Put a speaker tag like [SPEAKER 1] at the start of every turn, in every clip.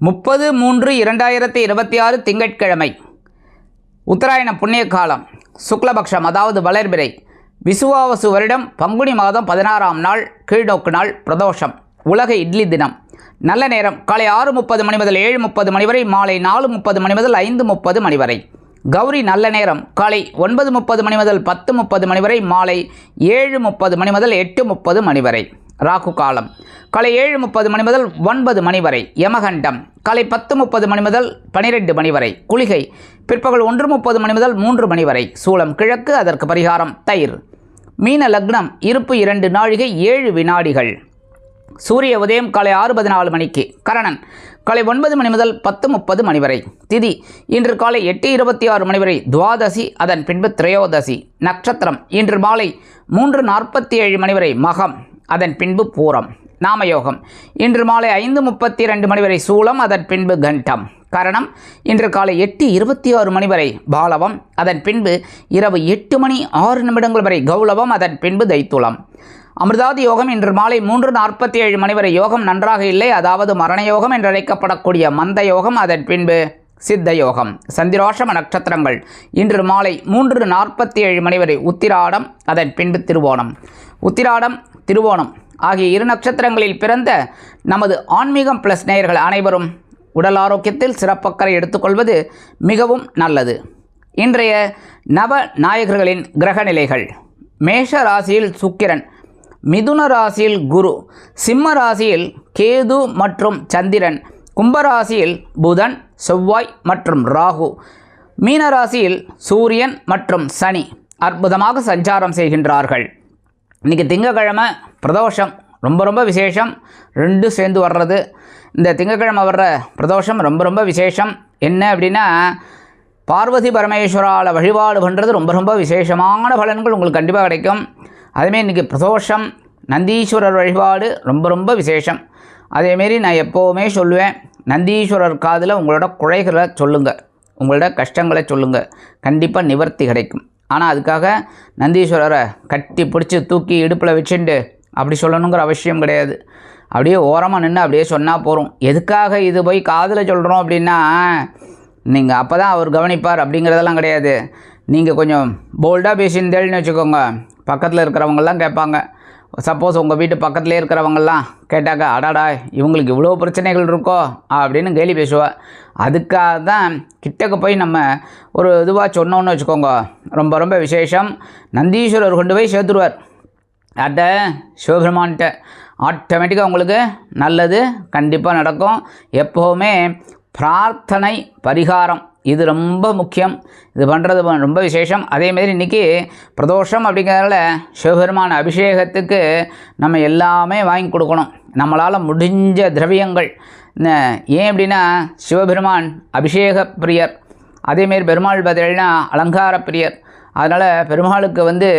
[SPEAKER 1] 30-3-2026 திங்கட்கிழமை உத்தராயண புண்ணிய காலம் சுக்லபக்ஷம், அதாவது வளர்பிறை, விசுவாவசு வருடம் பங்குனி மாதம் 16ஆம் நாள், கீழ்நோக்கு நாள், பிரதோஷம், உலக இட்லி தினம். நல்ல நேரம் காலை 6:30 மணி முதல் 7:30 மணி வரை, மாலை 4:30 மணி முதல் 5:30 மணி வரை. கௌரி நல்ல நேரம் காலை 9:30 மணி முதல் 10:30 மணி வரை, மாலை 7:30 மணி முதல் 8:30 மணி வரை. ராகு காலம் காலை 7:30 மணி முதல் 9 மணி வரை. யமகண்டம் காலை 10:30 மணி முதல் 12 மணி வரை. குளிகை பிற்பகல் 1:30 மணி முதல் 3 மணி வரை. சூலம் கிழக்கு, அதற்கு பரிகாரம் தயிர். மீன லக்னம், இருப்பு 2 நாழிகை 7 வினாடிகள். சூரிய உதயம் காலை 6:14 மணிக்கு. கரணன் காலை 9 மணி முதல் 10:30 மணி வரை. திதி இன்று காலை 8:26 மணி வரை துவாதசி, அதன் பின்பு திரையோதசி. நட்சத்திரம் இன்று மாலை 3:47 மணி வரை மகம், அதன் பின்பு பூரம். நாமயோகம் இன்று மாலை 5:32 மணி வரை சூலம், அதன் பின்பு கண்டம். கரணம் இன்று காலை 8:26 மணி வரை பாலவம், அதன் பின்பு இரவு 8 மணி 6 நிமிடங்கள் வரை கௌலவம், அதன் பின்பு தைத்துளம். அமிர்தாதி யோகம் இன்று மாலை 3:47 மணி வரை. யோகம் நன்றாக இல்லை, அதாவது மரணயோகம் என்று அழைக்கப்படக்கூடிய மந்த யோகம், அதன் பின்பு சித்த யோகம். சந்திராஷ்டம நட்சத்திரங்கள் இன்று மாலை 3:47 மணி வரை உத்திராடம், அதன் பின்பு திருவோணம். உத்திராடம், திருவோணம் ஆகிய 2 நட்சத்திரங்களில் பிறந்த நமது ஆன்மீகம் பிளஸ் நேயர்கள் அனைவரும் உடல் ஆரோக்கியத்தில் சிறப்பக்கறை எடுத்துக்கொள்வது மிகவும் நல்லது. இன்றைய நவ நாயகர்களின் கிரக நிலைகள்: மேஷ ராசியில் சுக்கிரன், மிதுன ராசியில் குரு, சிம்ம ராசியில் கேது மற்றும் சந்திரன், கும்பராசியில் புதன், செவ்வாய் மற்றும் ராகு, மீன ராசியில் சூரியன் மற்றும் சனி அற்புதமாக சஞ்சாரம் செய்கின்றார்கள். இன்றைக்கி திங்கக்கிழமை, பிரதோஷம், ரொம்ப விசேஷம். 2 சேர்ந்து வர்றது. இந்த திங்கக்கிழமை வர்ற பிரதோஷம் ரொம்ப விசேஷம். என்ன அப்படின்னா, பார்வதி பரமேஸ்வரால் வழிபாடு பண்ணுறது ரொம்ப விசேஷமான பலன்கள் உங்களுக்கு கண்டிப்பாக கிடைக்கும். அதேமாரி இன்றைக்கி பிரதோஷம், நந்தீஸ்வரர் வழிபாடு ரொம்ப விசேஷம். அதேமாரி நான் எப்போவுமே சொல்லுவேன், நந்தீஸ்வரர் காதில் உங்களோட குறைகளை சொல்லுங்கள், உங்களோட கஷ்டங்களை சொல்லுங்கள், கண்டிப்பாக நிவர்த்தி கிடைக்கும். ஆனால் அதுக்காக நந்தீஸ்வரரை கட்டி பிடிச்சி தூக்கி இடுப்பில் வச்சுட்டு அப்படி சொல்லணுங்கிற அவசியம் கிடையாது. அப்படியே ஓரமாக நின்று அப்படியே சொன்னால் போகிறோம். எதுக்காக இது போய் காதில் சொல்கிறோம் அப்படின்னா, நீங்கள் அப்போ தான் அவர் கவனிப்பார் அப்படிங்கிறதெல்லாம் கிடையாது. நீங்கள் கொஞ்சம் போல்டாக பேசியிருந்தேன்னு வச்சுக்கோங்க, பக்கத்தில் இருக்கிறவங்கெல்லாம் கேட்பாங்க. சப்போஸ் உங்கள் வீட்டு பக்கத்துலேயே இருக்கிறவங்கெல்லாம் கேட்டாக்கா, அடாடா இவங்களுக்கு இவ்வளோ பிரச்சனைகள் இருக்கோ அப்படின்னு கேலி பேசுவாள். அதுக்காக தான் கிட்டக்க போய் நம்ம ஒரு இதுவாக சொன்னோன்னு வச்சுக்கோங்க, ரொம்ப விசேஷம். நந்தீஸ்வரர் கொண்டு போய் சேர்த்துருவார் அட்ட சிவபெருமான்கிட்ட. ஆட்டோமேட்டிக்காக உங்களுக்கு நல்லது கண்டிப்பாக நடக்கும். எப்போவுமே பிரார்த்தனை பரிகாரம் இது ரொம்ப முக்கியம். இது பண்ணுறது ரொம்ப விசேஷம். அதேமாரி இன்றைக்கி பிரதோஷம் அப்படிங்கிறதால சிவபெருமான் அபிஷேகத்துக்கு நம்ம எல்லாமே வாங்கி கொடுக்கணும், நம்மளால் முடிஞ்ச திரவியங்கள். ஏன் அப்படின்னா, சிவபெருமான் அபிஷேக பிரியர், அதேமாரி பெருமாள் பார்த்தீங்கன்னா அலங்கார பிரியர். அதனால் பெருமாளுக்கு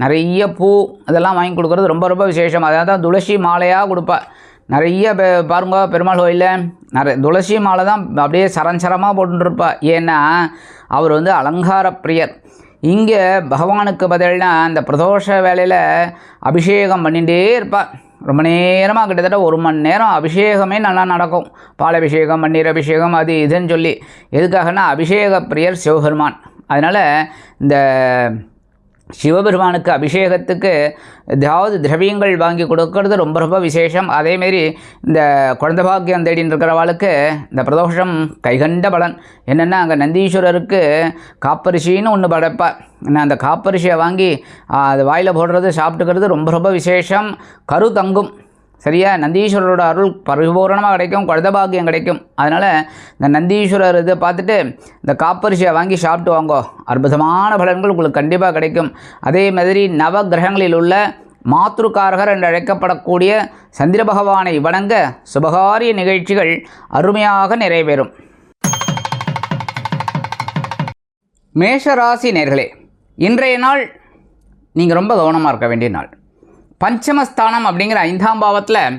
[SPEAKER 1] நிறைய பூ அதெல்லாம் வாங்கி கொடுக்குறது ரொம்ப விசேஷம். அதாவது தான் துளசி மாலையாக கொடுப்பா. நிறைய பாருங்க, பெருமாள் கோயிலில் நிறைய துளசி மாலை தான் அப்படியே சரஞ்சரமாக போட்டுருப்பா. ஏன்னா அவர் அலங்கார பிரியர். இங்கே பகவானுக்கு பதில்னா அந்த பிரதோஷ வேலையில் அபிஷேகம் பண்ணிகிட்டே இருப்பாள். ரொம்ப நேரமாக, கிட்டத்தட்ட 1 மணி நேரம் அபிஷேகமே நல்லா நடக்கும். பாலபிஷேகம், பன்னீர் அபிஷேகம், அது இதுன்னு சொல்லி. எதுக்காகனா அபிஷேக பிரியர் சிவபெருமான். அதனால் இந்த சிவபெருமானுக்கு அபிஷேகத்துக்கு ஏதாவது திரவியங்கள் வாங்கி கொடுக்கறது ரொம்ப விசேஷம். அதேமாரி இந்த குழந்தை பாக்கியம் தேடின்னு இருக்கிறவாளுக்கு இந்த பிரதோஷம் கைகண்ட பலன். என்னென்னா, அங்கே நந்தீஸ்வரருக்கு காப்பரிசின்னு ஒன்று படைப்பா. அந்த காப்பரிசியை வாங்கி அது வாயில் போடுறது, சாப்பிட்டுக்கிறது ரொம்ப விசேஷம். கரு தங்கும். சரியா? நந்தீஸ்வரரோட அருள் பரிபூரணமாக கிடைக்கும், குழந்தை பாக்கியம் கிடைக்கும். அதனால் இந்த நந்தீஸ்வரர் இதை பார்த்துட்டு இந்த காப்பரிசியை வாங்கி சாப்பிட்டு வாங்கோ, அற்புதமான பலன்கள் உங்களுக்கு கண்டிப்பாக கிடைக்கும். அதே மாதிரி நவ கிரகங்களில் உள்ள மாத்ருகாரகர் என்று அழைக்கப்படக்கூடிய சந்திர பகவானை வணங்க சுபகாரிய நிகழ்ச்சிகள் அருமையாக நிறைவேறும். மேஷராசி நேர்களே, இன்றைய நாள் நீங்கள் ரொம்ப கவனமாக இருக்க வேண்டிய நாள். பஞ்சமஸ்தானம் அப்படிங்கிற 5ஆம் பாவத்தில்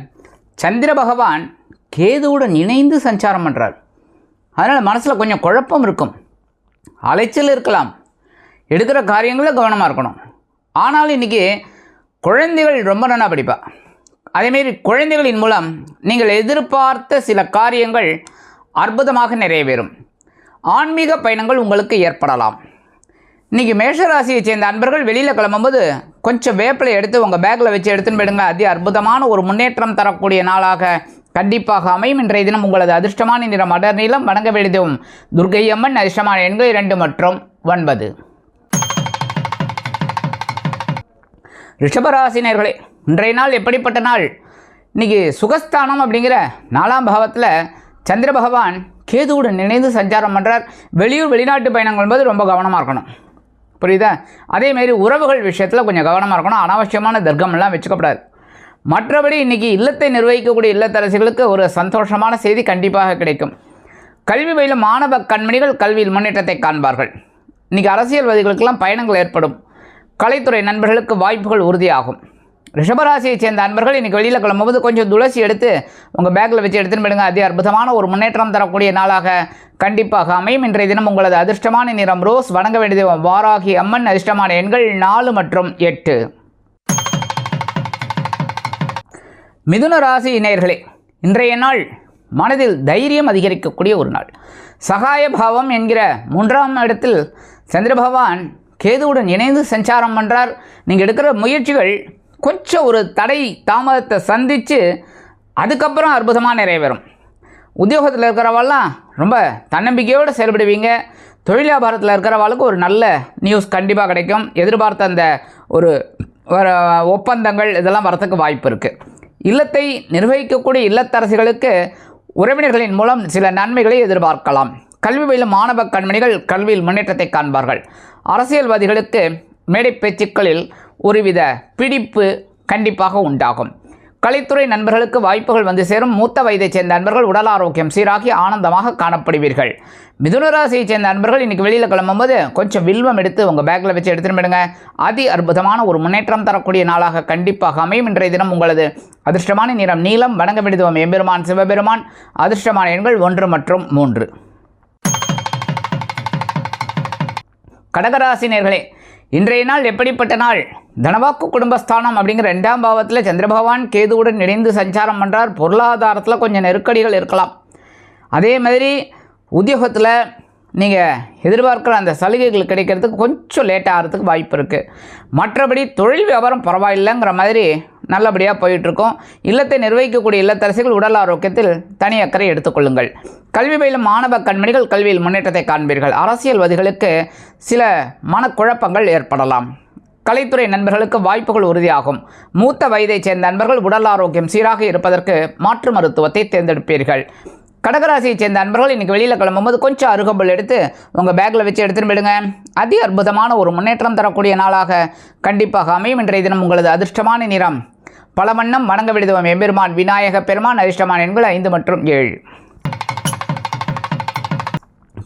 [SPEAKER 1] சந்திர பகவான் கேதுவுடன் இணைந்து சஞ்சாரம் பண்ணுறார். அதனால் மனசில் கொஞ்சம் குழப்பம் இருக்கும், அலைச்சல் இருக்கலாம், எடுக்கிற காரியங்களில் கவனமாக இருக்கணும். ஆனாலும் இன்றைக்கி குழந்தைகள் ரொம்ப நல்லா படிப்பா. அதேமாரி குழந்தைகளின் மூலம் நீங்கள் எதிர்பார்த்த சில காரியங்கள் அற்புதமாக நிறைவேறும். ஆன்மீக பயணங்கள் உங்களுக்கு ஏற்படலாம். இன்றைக்கி மேஷராசியை சேர்ந்த அன்பர்கள் வெளியில் கிளம்பும்போது கொஞ்சம் வேப்பிலை எடுத்து உங்கள் பேக்கில் வச்சு எடுத்துன்னு போயிடுங்க. அதி அற்புதமான ஒரு முன்னேற்றம் தரக்கூடிய நாளாக கண்டிப்பாக அமையும். இன்றைய தினம் உங்களது அதிர்ஷ்டமான நிறம் அடர் நீளம். வணங்க வேண்டியதும் துர்க்கை அம்மன். அதிர்ஷ்டமான எண்கள் 2 மற்றும் 9. ரிஷபராசினியர்களே, இன்றைய நாள் எப்படிப்பட்ட நாள்? இன்றைக்கி சுகஸ்தானம் அப்படிங்கிற 4ஆம் பாவத்தில் சந்திர பகவான் கேதுவுடன் இணைந்து சஞ்சாரம் பண்ணுறார். வெளியூர் வெளிநாட்டு பயணங்கள் போது ரொம்ப கவனமாக இருக்கணும். புரியுதா? அதேமாரி உறவுகள் விஷயத்தில் கொஞ்சம் கவனமாக இருக்கணும். அனாவசியமான தர்க்கமெல்லாம் வச்சுக்கப்படாது. மற்றபடி இன்றைக்கி இல்லத்தை நிர்வகிக்கக்கூடிய இல்லத்தரசிகளுக்கு ஒரு சந்தோஷமான செய்தி கண்டிப்பாக கிடைக்கும். கல்வி பயிலும் மாணவ கண்மணிகள் கல்வியில் முன்னேற்றத்தை காண்பார்கள். இன்றைக்கி அரசியல்வாதிகளுக்கெல்லாம் பயணங்கள் ஏற்படும். கலைத்துறை நண்பர்களுக்கு வாய்ப்புகள் உறுதியாகும். ரிஷபராசியை சேர்ந்த அன்பர்கள் இன்றைக்கி வெளியில் கிளம்பும்போது கொஞ்சம் துளசி எடுத்து உங்கள் பேக்கில் வச்சு எடுத்துன்னு போயிடுங்க. அதி அற்புதமான ஒரு முன்னேற்றம் தரக்கூடிய நாளாக கண்டிப்பாக அமையும். இன்றைய தினம் உங்களது அதிர்ஷ்டமான நிறம் ரோஸ். வணங்க வேண்டியது வாராகி அம்மன். அதிர்ஷ்டமான எண்கள் 4 மற்றும் 8. மிதுன ராசி நேயர்களே, இன்றைய நாள் மனதில் தைரியம் அதிகரிக்கக்கூடிய ஒரு நாள். சகாய பாவம் என்கிற 3ஆம் இடத்தில் சந்திர பகவான் கேதுவுடன் இணைந்து சஞ்சாரம் பண்ணுறார். நீங்கள் எடுக்கிற முயற்சிகள் கொஞ்சம் ஒரு தடை தாமதத்தை சந்தித்து அதுக்கப்புறம் அற்புதமாக நிறைவேறும். உத்தியோகத்தில் இருக்கிறவாள்லாம் ரொம்ப தன்னம்பிக்கையோடு செயல்படுவீங்க. தொழில் வியாபாரத்தில் இருக்கிறவாளுக்கு ஒரு நல்ல நியூஸ் கண்டிப்பாக கிடைக்கும். எதிர்பார்த்த அந்த ஒரு ஒப்பந்தங்கள் இதெல்லாம் வரத்துக்கு வாய்ப்பு இருக்குது. இல்லத்தை நிர்வகிக்கக்கூடிய இல்லத்தரசிகளுக்கு உறவினர்களின் மூலம் சில நன்மைகளை எதிர்பார்க்கலாம். கல்வி பயிலும் மாணவ கண்மணிகள் கல்வியில் முன்னேற்றத்தை காண்பார்கள். அரசியல்வாதிகளுக்கு மேடை பேச்சுக்களில் ஒருவித பிடிப்பு கண்டிப்பாக உண்டாகும். கலைத்துறை நண்பர்களுக்கு வாய்ப்புகள் வந்து சேரும். மூத்த வயதைச் சேர்ந்த நண்பர்கள் உடல் ஆரோக்கியம் சீராகி ஆனந்தமாக காணப்படுவீர்கள். மிதுன ராசியை சேர்ந்த நண்பர்கள் இன்றைக்கி வெளியில் கிளம்பும்போது கொஞ்சம் வில்வம் எடுத்து உங்கள் பேக்கில் வச்சு எடுத்துகிட்டு போயிடுங்க. அதி அற்புதமான ஒரு முன்னேற்றம் தரக்கூடிய நாளாக கண்டிப்பாக அமையும். இன்றைய தினம் உங்களது அதிர்ஷ்டமான நிறம் நீலம். வணங்க வேண்டியதும் எம்பெருமான் சிவபெருமான். அதிர்ஷ்டமான எண்கள் 1 மற்றும் 3. கடகராசி நேயர்களே, இன்றைய நாள் எப்படிப்பட்ட நாள்? தனவாக்கு குடும்பஸ்தானம் அப்படிங்கிற 2ஆம் பாவத்தில் சந்திர பகவான் கேதுவுடன் இணைந்து சஞ்சாரம் பண்ணுறார். பொருளாதாரத்தில் கொஞ்சம் நெருக்கடிகள் இருக்கலாம். அதே மாதிரி உத்தியோகத்தில் நீங்கள் எதிர்பார்க்குற அந்த சலுகைகள் கிடைக்கிறதுக்கு கொஞ்சம் லேட்டாக ஆகிறதுக்கு வாய்ப்பு இருக்குது. மற்றபடி தொழில் வியாபாரம் பரவாயில்லைங்கிற மாதிரி நல்லபடியாக போயிட்டுருக்கோம். இல்லத்தை நிர்வகிக்கக்கூடிய இல்லத்தரசிகள் உடல் ஆரோக்கியத்தில் தனி அக்கறை எடுத்துக்கொள்ளுங்கள். கல்வி பயிலும் மாணவ கண்மணிகள் கல்வியில் முன்னேற்றத்தை காண்பீர்கள். அரசியல்வாதிகளுக்கு சில மனக்குழப்பங்கள் ஏற்படலாம். கலைத்துறை நண்பர்களுக்கு வாய்ப்புகள் உறுதியாகும். மூத்த வயதைச் சேர்ந்த நண்பர்கள் உடல் ஆரோக்கியம் சீராக இருப்பதற்கு மாற்று மருத்துவத்தை தேர்ந்தெடுப்பீர்கள். கடகராசியை சேர்ந்த நண்பர்கள் இன்றைக்கி வெளியில் கிளம்பும்போது கொஞ்சம் அருகம்புல் எடுத்து உங்கள் பேக்கில் வச்சு எடுத்துகிட்டு போயிடுங்க. அதி அற்புதமான ஒரு முன்னேற்றம் தரக்கூடிய நாளாக கண்டிப்பாக அமையும். இன்றைய தினம் உங்களது அதிர்ஷ்டமான நிறம் பல வண்ணம். வணங்க வேண்டியதும் எம்பெருமான் விநாயக பெருமான். அதிர்ஷ்டமான எண்கள் 5 மற்றும் 7.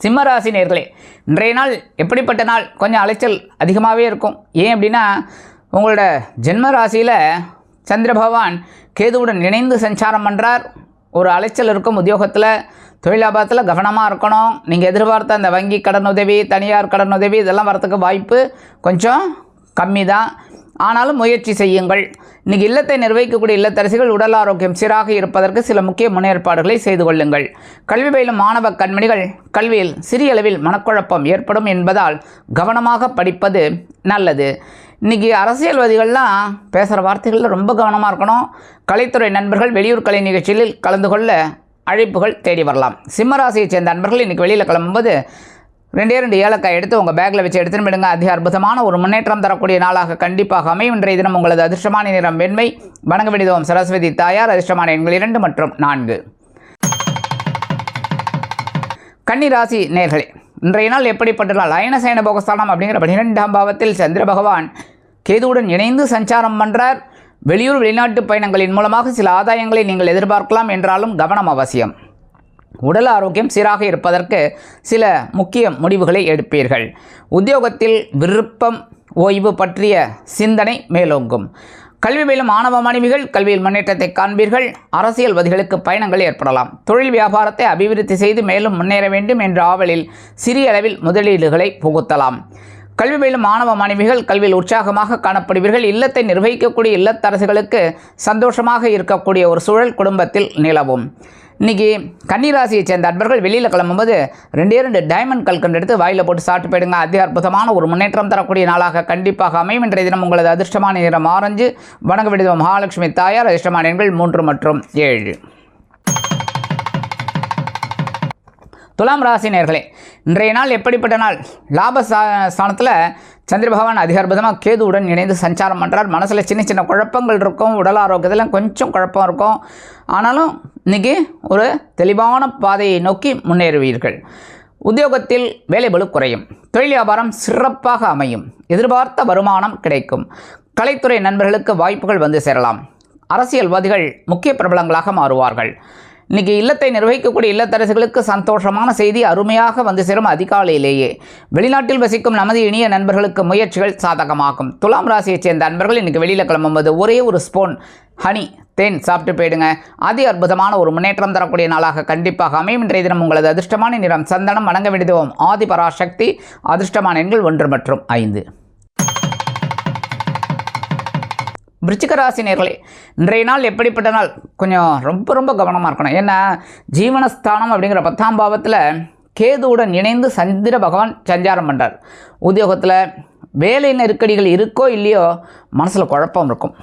[SPEAKER 1] சிம்மராசி நேயர்களே, இன்றைய நாள் எப்படிப்பட்ட நாள்? கொஞ்சம் அலைச்சல் அதிகமாகவே இருக்கும். ஏன் அப்படின்னா உங்களோட ஜென்ம ராசியில் சந்திர பகவான் கேதுவுடன் இணைந்து சஞ்சாரம் பண்ணுறார். ஒரு அலைச்சல் இருக்கும். உத்தியோகத்தில் தொழில் வியாபாரத்தில் கவனமாக இருக்கணும். நீங்கள் எதிர்பார்த்த அந்த வங்கி கடன் உதவி, தனியார் கடன் உதவி இதெல்லாம் வரத்துக்கு வாய்ப்பு கொஞ்சம் கம்மி தான். ஆனாலும் முயற்சி செய்யுங்கள். இன்றைக்கி இல்லத்தை நிர்வகிக்கக்கூடிய இல்லத்தரசிகள் உடல் ஆரோக்கியம் சீராக இருப்பதற்கு சில முக்கிய முன்னேற்பாடுகளை செய்து கொள்ளுங்கள். கல்வி பயிலும் மாணவ கண்மணிகள் கல்வியில் சிறிய அளவில் மனக்குழப்பம் ஏற்படும் என்பதால் கவனமாக படிப்பது நல்லது. இன்றைக்கி அரசியல்வாதிகள்லாம் பேசுகிற வார்த்தைகளில் ரொம்ப கவனமாக இருக்கணும். கலைத்துறை நண்பர்கள் வெளியூர் கலை நிகழ்ச்சியில் கலந்து கொள்ள அழைப்புகள் தேடி வரலாம். சிம்மராசியை சேர்ந்த நண்பர்கள் இன்றைக்கி வெளியில் கிளம்பும்போது 2 ஏலக்காய் எடுத்து உங்கள் பேக்கில் வச்சு எடுத்துன்னு போயிடுங்க. அதி அற்புதமான ஒரு முன்னேற்றம் தரக்கூடிய நாளாக கண்டிப்பாக அமையும். இன்றைய தினம் உங்களது அதிர்ஷ்டமான நிறம் வெண்மை. வணங்க வேண்டியதும் சரஸ்வதி தாயார். அதிர்ஷ்டமான எண்கள் 2 மற்றும் 4. கன்னிராசி நேயர்களே, இன்றைய நாள் எப்படிப்பட்ட நாள்? அயனசயன போகஸ்தானம் அப்படிங்கிற 12ஆம் பாவத்தில் சந்திர பகவான் கேதுவுடன் இணைந்து சஞ்சாரம் பண்ணுறார். வெளியூர் வெளிநாட்டு பயணங்களின் மூலமாக சில ஆதாயங்களை நீங்கள் எதிர்பார்க்கலாம். என்றாலும் கவனம் அவசியம். உடல் ஆரோக்கியம் சீராக இருப்பதற்கு சில முக்கிய முடிவுகளை எடுப்பீர்கள். உத்தியோகத்தில் விருப்பம் ஓய்வு பற்றிய சிந்தனை மேலோங்கும். கல்வி பயிலும் மாணவ மாணவிகள் கல்வியில் முன்னேற்றத்தை காண்பீர்கள். அரசியல்வாதிகளுக்கு பயணங்கள் ஏற்படலாம். தொழில் வியாபாரத்தை அபிவிருத்தி செய்து மேலும் முன்னேற வேண்டும் என்ற ஆவலில் சிறிய அளவில் முதலீடுகளை புகுத்தலாம். கல்வி பயிலும் மாணவ மாணவிகள் கல்வியில் உற்சாகமாக காணப்படுவீர்கள். இல்லத்தை நிர்வகிக்கக்கூடிய இல்லத்தரசுகளுக்கு சந்தோஷமாக இருக்கக்கூடிய ஒரு சூழல் குடும்பத்தில் நிலவும். இன்றைக்கி கன்னிராசியை சேர்ந்த அன்பர்கள் வெளியில் கிளம்பும்போது 2 டைமண்ட் கல்கண்டு எடுத்து வாயில் போட்டு சாப்பிட்டு போயிடுங்க. அதி அற்புதமான ஒரு முன்னேற்றம் தரக்கூடிய நாளாக கண்டிப்பாக அமையும். இன்றைய தினம் உங்களது அதிர்ஷ்டமான நிறம் ஆரஞ்சு. வணங்க விடுவோம் மகாலட்சுமி தாயார். அதிர்ஷ்டமான எண்கள் 3 மற்றும் 7. துலாம் ராசி நேயர்களே, இன்றைய நாள் எப்படிப்பட்ட நாள்? லாபஸ்தானத்தில் சந்திர பகவான் அதிக அற்புதமாக கேதுவுடன் இணைந்து சஞ்சாரம் பண்ணுறார். மனசில் சின்ன சின்ன குழப்பங்கள் இருக்கும், உடல் ஆரோக்கியத்தில் கொஞ்சம் குழப்பம் இருக்கும். ஆனாலும் இன்றைக்கி ஒரு தெளிவான பாதையை நோக்கி முன்னேறுவீர்கள். உத்தியோகத்தில் வேலைபளு குறையும். தொழில் வியாபாரம் சிறப்பாக அமையும். எதிர்பார்த்த வருமானம் கிடைக்கும். கலைத்துறை நண்பர்களுக்கு வாய்ப்புகள் வந்து சேரலாம். அரசியல்வாதிகள் முக்கிய பிரபலங்களாக மாறுவார்கள். இன்றைக்கி இல்லத்தை நிர்வகிக்கக்கூடிய இல்லத்தரசுகளுக்கு சந்தோஷமான செய்தி அருமையாக வந்து சேரும் அதிகாலையிலேயே. வெளிநாட்டில் வசிக்கும் நமது இனிய நண்பர்களுக்கு முயற்சிகள் சாதகமாகும். துலாம் ராசியைச் சேர்ந்த நண்பர்கள் இன்றைக்கி வெளியில் கிளம்பும்போது ஒரே ஒரு ஸ்பூன் ஹனி தேன் சாப்பிட்டு போயிடுங்க. அதி அற்புதமான ஒரு முன்னேற்றம் தரக்கூடிய நாளாக கண்டிப்பாக அமையும். இன்றைய தினம் உங்களது அதிர்ஷ்டமான நிறம் சந்தனம். வணங்க விடுவோம் ஆதிபராசக்தி. அதிர்ஷ்டமான எண்கள் 1 மற்றும் 5. விருச்சிக ராசி நேயர்களே, இன்றைய நாள் எப்படிப்பட்ட நாள்? கொஞ்சம் ரொம்ப கவனமாக இருக்கணும். ஏன்னா ஜீவனஸ்தானம் அப்படிங்கிற 10ஆம் பாவத்தில் கேதுவுடன் இணைந்து சந்திர பகவான் சஞ்சாரம் பண்ணுறார். உத்தியோகத்தில் வேலை நெருக்கடிகள் இருக்கோ இல்லையோ மனசில் குழப்பம் இருக்கும்.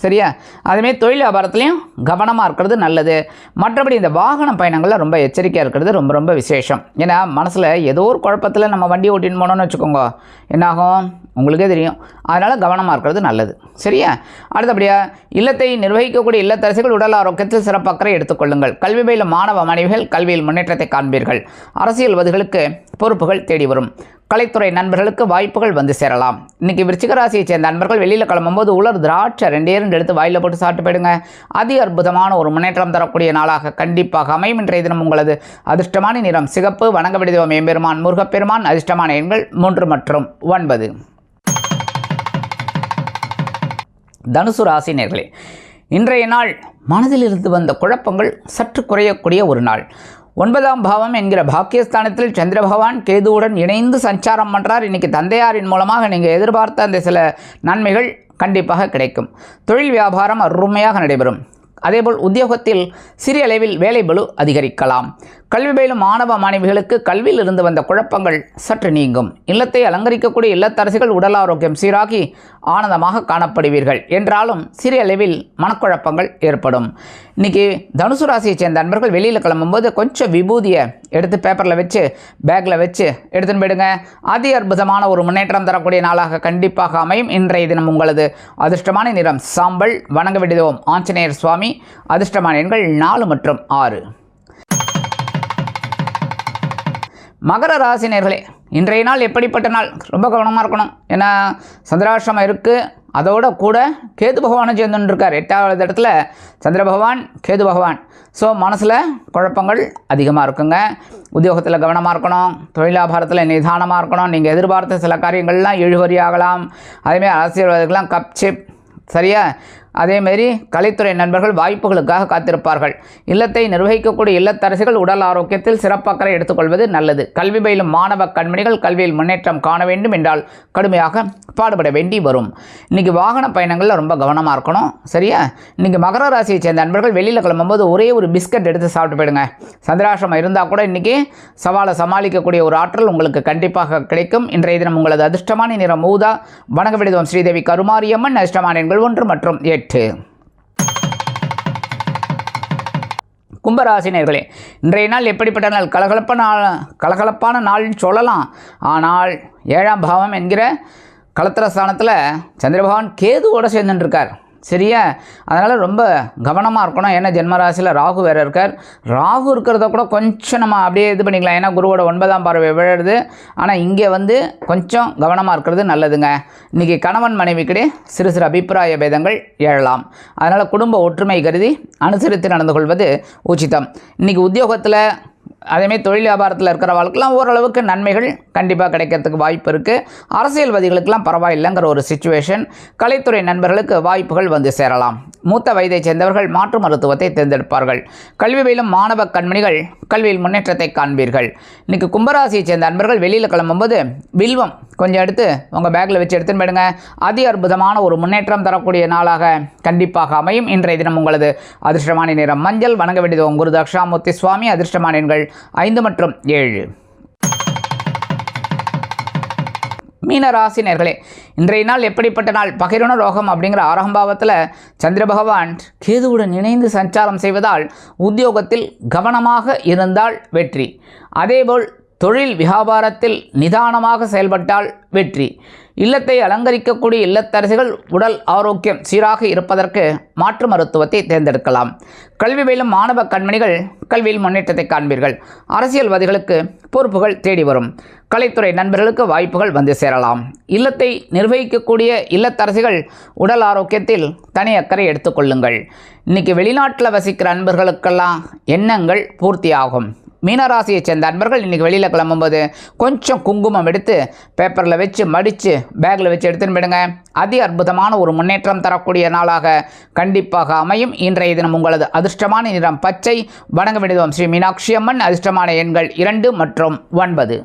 [SPEAKER 1] சரியா? அதுமாரி தொழில் வியாபாரத்துலேயும் கவனமாக இருக்கிறது நல்லது. மற்றபடி இந்த வாகன பயணங்களில் ரொம்ப எச்சரிக்கையாக இருக்கிறது ரொம்ப விசேஷம். ஏன்னா மனசில் ஏதோ ஒரு குழப்பத்தில் நம்ம வண்டி ஓட்டின்னு போனோன்னு வச்சுக்கோங்க, என்னாகும் உங்களுக்கே தெரியும். அதனால் கவனமாக இருக்கிறது நல்லது. சரியா? அடுத்தபடியாக இல்லத்தை நிர்வகிக்கக்கூடிய இல்லத்தரசிகள் உடல் ஆரோக்கியத்தில் சிறப்பு அக்கறை எடுத்துக்கொள்ளுங்கள். கல்வி பயிலும் மாணவ மாணவிகள் கல்வியில் முன்னேற்றத்தை காண்பீர்கள். அரசியல்வாதிகளுக்கு பொறுப்புகள் தேடி வரும். கலைத்துறை நண்பர்களுக்கு வாய்ப்புகள் வந்து சேரலாம். இன்றைக்கி விருச்சிக ராசியை சேர்ந்த நண்பர்கள் வெளியில் கிளம்பும்போது உலர் திராட்சை 2 எடுத்து வாயில் போட்டு சாப்பிட்டு போயிடுங்க. அதி அற்புதமான ஒரு முன்னேற்றம் தரக்கூடிய நாளாக கண்டிப்பாக அமையும். இன்றைய தினம் உங்களது அதிர்ஷ்டமான நிறம் சிகப்பு. வணங்க விடுவோம் எம்பெருமான் முருகப்பெருமான். அதிர்ஷ்டமான எண்கள் 3 மற்றும் 9. தனுசு ராசி நேயர்களே, இன்றைய நாள் மனதிலிருந்து வந்த குழப்பங்கள் சற்று குறையக்கூடிய ஒரு நாள். 9ஆம் பாவம் என்கிற பாக்கியஸ்தானத்தில் சந்திர பகவான் கேதுவுடன் இணைந்து சஞ்சாரம் பண்ணுறார். இன்றைக்கி தந்தையாரின் மூலமாக நீங்கள் எதிர்பார்த்த அந்த சில நன்மைகள் கண்டிப்பாக கிடைக்கும். தொழில் வியாபாரம் அருமையாக நடைபெறும். அதேபோல் உத்தியோகத்தில் சிறிய அளவில் வேலைபளு அதிகரிக்கலாம். கல்வி பயிலும் மாணவ மாணவிகளுக்கு கல்வியில் இருந்து வந்த குழப்பங்கள் சற்று நீங்கும். இல்லத்தை அலங்கரிக்கக்கூடிய இல்லத்தரசிகள் உடல் ஆரோக்கியம் சீராகி ஆனந்தமாக காணப்படுவீர்கள். என்றாலும் சிறிய அளவில் மனக்குழப்பங்கள் ஏற்படும். இன்றைக்கி தனுசு ராசியை சேர்ந்த நண்பர்கள் வெளியில் கிளம்பும்போது கொஞ்சம் விபூதியை எடுத்து பேப்பரில் வச்சு பேக்கில் வச்சு எடுத்துன்னு போயிடுங்க. அதி அற்புதமான ஒரு முன்னேற்றம் தரக்கூடிய நாளாக கண்டிப்பாக அமையும். இன்றைய தினம் உங்களது அதிர்ஷ்டமான நிறம் சாம்பல். வணங்க விடுவோம் ஆஞ்சநேயர் சுவாமி. அதிர்ஷ்டமான எண்கள் 4 மற்றும் 6. மகர ராசி நேயர்களே, இன்றைய நாள் எப்படிப்பட்ட நாள்? ரொம்ப கவனமாக இருக்கணும். ஏன்னா சந்திராஷ்டிரமம் இருக்குது. அதோட கூட கேது பகவானும் சேர்ந்துருக்கார். 8வது இடத்துல சந்திர பகவான் கேது பகவான். ஸோ மனசில் குழப்பங்கள் அதிகமாக இருக்குங்க. உத்தியோகத்தில் கவனமாக இருக்கணும். தொழில் வியாபாரத்தில் நிதானமாக இருக்கணும். நீங்கள் எதிர்பார்த்த சில காரியங்கள்லாம் இழுபறி ஆகலாம். அதேமாதிரி அரசியல்வாதிகள்லாம் கப் சிப். சரியா? அதேமாரி கலைத்துறை நண்பர்கள் வாய்ப்புகளுக்காக காத்திருப்பார்கள். இல்லத்தை நிர்வகிக்கக்கூடிய இல்லத்தரசிகள் உடல் ஆரோக்கியத்தில் சிறப்பக்கறை எடுத்துக்கொள்வது நல்லது. கல்வி பயிலும் மாணவ கண்மணிகள் கல்வியில் முன்னேற்றம் காண வேண்டும் என்றால் கடுமையாக பாடுபட வேண்டி வரும். இன்றைக்கி வாகன பயணங்களில் ரொம்ப கவனமாக இருக்கணும். சரியா? இன்றைக்கி மகர ராசியை சேர்ந்த நண்பர்கள் வெளியில் கிளம்பும்போது ஒரே ஒரு பிஸ்கட் எடுத்து சாப்பிட்டு போயிடுங்க. சந்திராஷ்டிரமம் இருந்தால் கூட இன்றைக்கி சவாலை சமாளிக்கக்கூடிய ஒரு ஆற்றல் உங்களுக்கு கண்டிப்பாக கிடைக்கும். இன்றைய தினம் உங்களது அதிர்ஷ்டமான நிறம் ஊதா. வணங்க விடுவோம் ஸ்ரீதேவி கருமாரியம்மன். அதிர்ஷ்டமான எண்கள் 1 மற்றும் 8. கும்பராசி நேயர்களே, இன்றைய நாள் எப்படிப்பட்ட நாள்? கலகலப்பான நாள்னு சொல்லலாம். ஆனால் 7ஆம் பாவம் என்கிற களத்திரஸ்தானத்தில் சந்திர பகவான் கேதுவோடு சேர்ந்துட்டுருக்கார். சரியா? அதனால் ரொம்ப கவனமாக இருக்கணும். ஏன்னா ஜென்மராசியில் ராகு வேறு இருக்கார். ராகு இருக்கிறத கூட கொஞ்சம் நம்ம அப்படியே இது பண்ணிக்கலாம். ஏன்னா குருவோட 9ஆம் பார்வை விழுது. ஆனால் இங்கே கொஞ்சம் கவனமாக இருக்கிறது நல்லதுங்க. இன்றைக்கி கணவன் மனைவிக்கிடையே சிறு அபிப்பிராய பேதங்கள் எழலாம். அதனால் குடும்ப ஒற்றுமை கருதி அனுசரித்து நடந்து கொள்வது உச்சிதம். இன்றைக்கி உத்தியோகத்தில் அதேமாதிரி தொழில் வியாபாரத்தில் இருக்கிறவர்களுக்கெல்லாம் ஓரளவுக்கு நன்மைகள் கண்டிப்பாக கிடைக்கிறதுக்கு வாய்ப்பு இருக்குது. அரசியல்வாதிகளுக்கெல்லாம் பரவாயில்லைங்கிற ஒரு சிச்சுவேஷன். கலைத்துறை நண்பர்களுக்கு வாய்ப்புகள் வந்து சேரலாம். மூத்த வயதை சேர்ந்தவர்கள் மாற்று மருத்துவத்தை தேர்ந்தெடுப்பார்கள். கல்வி பயிலும் மாணவ கண்மணிகள் கல்வியில் முன்னேற்றத்தை காண்பீர்கள். இன்றைக்கி கும்பராசியை சேர்ந்த நண்பர்கள் வெளியில் கிளம்பும்போது வில்வம் கொஞ்சம் எடுத்து உங்கள் பேக்கில் வச்சு எடுத்துன்னு போயிடுங்க. அதி அற்புதமான ஒரு முன்னேற்றம் தரக்கூடிய நாளாக கண்டிப்பாக அமையும். இன்றைய தினம் உங்களது அதிர்ஷ்டமான நிறம் மஞ்சள். வணங்க வேண்டியது உங்கள் குரு தக்ஷாமூர்த்தி சுவாமி. அதிர்ஷ்டமான எண்கள் 5 மற்றும் 7. மீன ராசி நேயர்களே, இன்றைய நாள் எப்படிப்பட்ட நாள்? பகிருண ரோகம் அப்படிங்கிற ஆரம்பாவத்தில் சந்திர பகவான் கேதுவுடன் இணைந்து சஞ்சாரம் செய்வதால் உத்தியோகத்தில் கவனமாக இருந்தால் வெற்றி. அதேபோல் தொழில் வியாபாரத்தில் நிதானமாக செயல்பட்டால் வெற்றி. இல்லத்தை அலங்கரிக்கக்கூடிய இல்லத்தரசிகள் உடல் ஆரோக்கியம் சீராக இருப்பதற்கு மாற்று மருத்துவத்தை தேர்ந்தெடுக்கலாம். கல்வி பயிலும் மாணவ கண்மணிகள் கல்வியில் முன்னேற்றத்தை காண்பீர்கள். அரசியல்வாதிகளுக்கு பொறுப்புகள் தேடி வரும். கலைத்துறை நண்பர்களுக்கு வாய்ப்புகள் வந்து சேரலாம். இல்லத்தை நிர்வகிக்கக்கூடிய இல்லத்தரசிகள் உடல் ஆரோக்கியத்தில் தனி அக்கறை எடுத்துக்கொள்ளுங்கள். இன்றைக்கி வெளிநாட்டில் வசிக்கிற நண்பர்களுக்கெல்லாம் எண்ணங்கள் பூர்த்தியாகும். மீனராசியை சேர்ந்த நண்பர்கள் இன்றைக்கி வெளியில் கிளம்பும்போது கொஞ்சம் குங்குமம் எடுத்து பேப்பரில் வச்சு மடித்து பேக்கில் வச்சு எடுத்துன்னு போயிடுங்க. அதி அற்புதமான ஒரு முன்னேற்றம் தரக்கூடிய நாளாக கண்டிப்பாக அமையும். இன்றைய தினம் உங்களது அதிர்ஷ்டமான நிறம் பச்சை. வணங்க வேண்டியது ஸ்ரீ மீனாட்சி அம்மன். அதிர்ஷ்டமான எண்கள் 2 மற்றும் 9.